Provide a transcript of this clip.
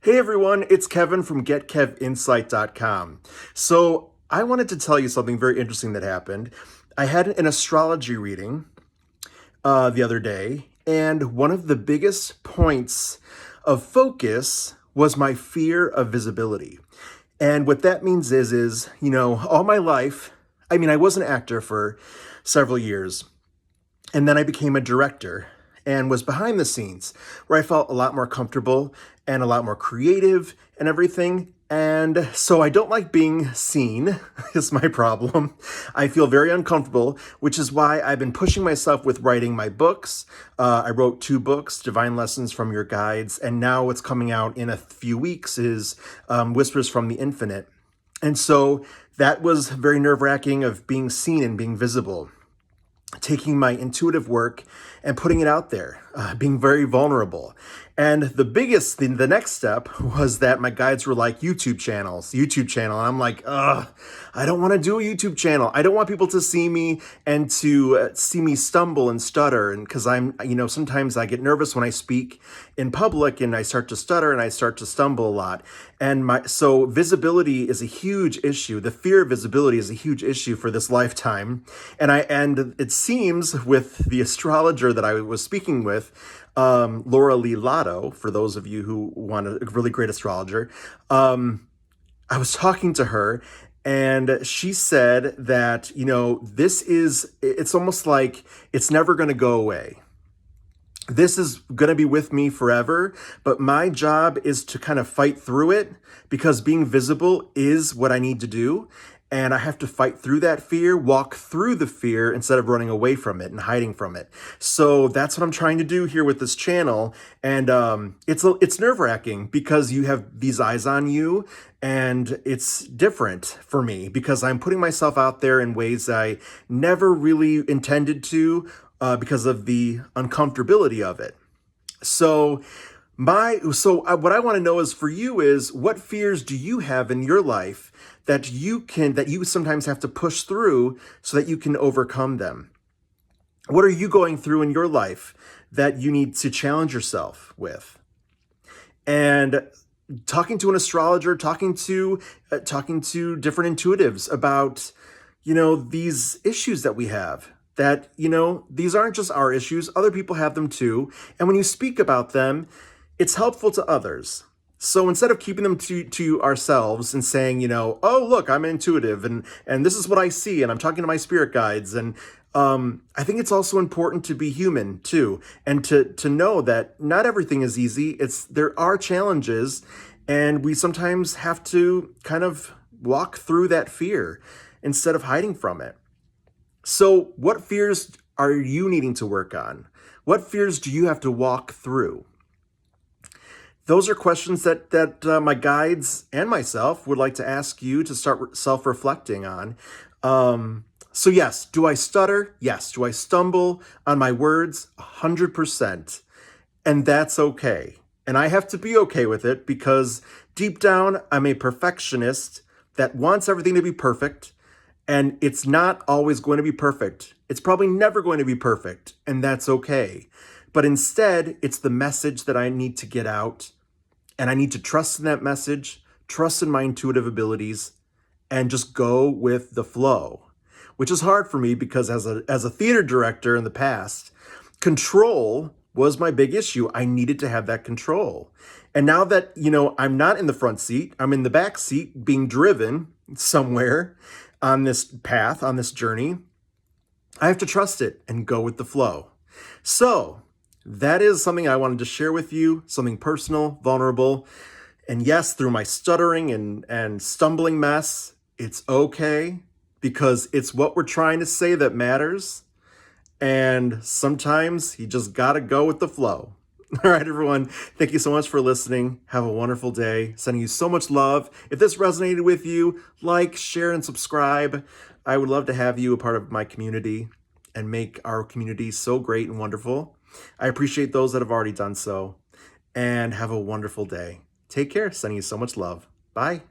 Hey everyone, it's Kevin from GetKevInsight.com. So I wanted to tell you something very interesting that happened. I had an astrology reading the other day, and one of the biggest points of focus was my fear of visibility. And what that means is, all my life, I was an actor for several years, and then I became a director and was behind the scenes where I felt a lot more comfortable and a lot more creative and everything. And so I don't like being seen is my problem. I feel very uncomfortable, which is why I've been pushing myself with writing my books. I wrote 2 books, Divine Lessons from Your Guides, and now what's coming out in a few weeks is Whispers from the Infinite. And so that was very nerve-wracking of being seen and being visible, taking my intuitive work and putting it out there, being very vulnerable. And the biggest thing, the next step was that my guides were like, YouTube channel. And I'm like, I don't want to do a YouTube channel. I don't want people to see me and to see me stumble and stutter. And because sometimes I get nervous when I speak in public and I start to stutter and I start to stumble a lot. And so visibility is a huge issue. The fear of visibility is a huge issue for this lifetime. And it seems with the astrologer that I was speaking with, Lee Lotto, for those of you who want a really great astrologer, I was talking to her and she said that, it's almost like it's never going to go away. This is going to be with me forever, but my job is to kind of fight through it because being visible is what I need to do. And I have to fight through that fear, walk through the fear instead of running away from it and hiding from it. So that's what I'm trying to do here with this channel. And it's nerve-wracking because you have these eyes on you, and it's different for me because I'm putting myself out there in ways I never really intended to because of the uncomfortability of it. So what I want to know is for you is what fears do you have in your life that you sometimes have to push through so that you can overcome them? What are you going through in your life that you need to challenge yourself with? And talking to an astrologer, talking to different intuitives about, these issues that we have. That, these aren't just our issues, other people have them too. And when you speak about them, it's helpful to others. So instead of keeping them to ourselves and saying, oh, look, I'm intuitive and this is what I see and I'm talking to my spirit guides. And I think it's also important to be human too. And to know that not everything is easy. There are challenges and we sometimes have to kind of walk through that fear instead of hiding from it. So what fears are you needing to work on? What fears do you have to walk through? Those are questions that my guides and myself would like to ask you to start self-reflecting on. So yes, do I stutter? Yes. Do I stumble on my words? 100%. And that's okay. And I have to be okay with it because deep down, I'm a perfectionist that wants everything to be perfect. And it's not always going to be perfect. It's probably never going to be perfect, and that's okay. But instead, it's the message that I need to get out, and I need to trust in that message, trust in my intuitive abilities, and just go with the flow, which is hard for me because as a theater director in the past, control was my big issue. I needed to have that control. And now that, I'm not in the front seat, I'm in the back seat being driven somewhere on this path, on this journey, I have to trust it and go with the flow. So that is something I wanted to share with you, something personal, vulnerable. And yes, through my stuttering and stumbling mess, it's okay because it's what we're trying to say that matters. And sometimes you just got to go with the flow. All right, everyone. Thank you so much for listening. Have a wonderful day. Sending you so much love. If this resonated with you, like, share, and subscribe. I would love to have you a part of my community and make our community so great and wonderful. I appreciate those that have already done so. And have a wonderful day. Take care. Sending you so much love. Bye.